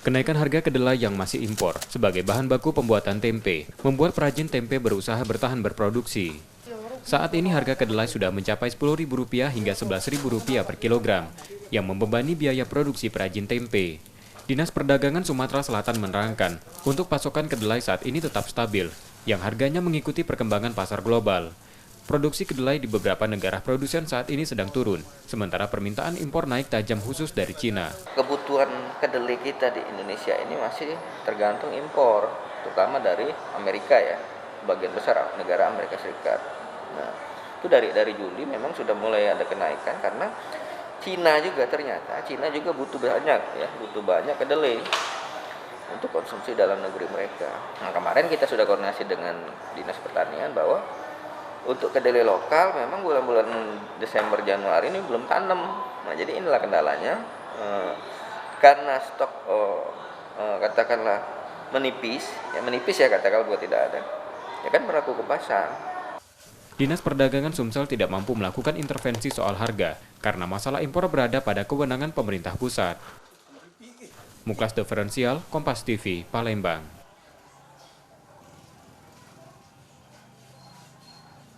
Kenaikan harga kedelai yang masih impor sebagai bahan baku pembuatan tempe membuat perajin tempe berusaha bertahan berproduksi. Saat ini harga kedelai sudah mencapai Rp10.000 hingga Rp11.000 per kilogram, yang membebani biaya produksi perajin tempe. Dinas Perdagangan Sumatera Selatan menerangkan, untuk pasokan kedelai saat ini tetap stabil, yang harganya mengikuti perkembangan pasar global. Produksi kedelai di beberapa negara produsen saat ini sedang turun, sementara permintaan impor naik tajam khusus dari Cina. Kebutuhan kedelai kita di Indonesia ini masih tergantung impor, terutama dari Amerika ya, bagian besar negara Amerika Serikat. Nah, itu dari Juli memang sudah mulai ada kenaikan karena Cina juga butuh banyak kedelai untuk konsumsi dalam negeri mereka. Nah, kemarin kita sudah koordinasi dengan Dinas Pertanian bahwa untuk kedelai lokal memang bulan-bulan Desember Januari ini belum tanam. Nah, jadi inilah kendalanya. Karena stok katakanlah menipis ya katakanlah buat tidak ada. Ya kan berlaku ke pasar. Dinas Perdagangan Sumsel tidak mampu melakukan intervensi soal harga karena masalah impor berada pada kewenangan pemerintah pusat. Muklas Diferensial, Kompas TV, Palembang.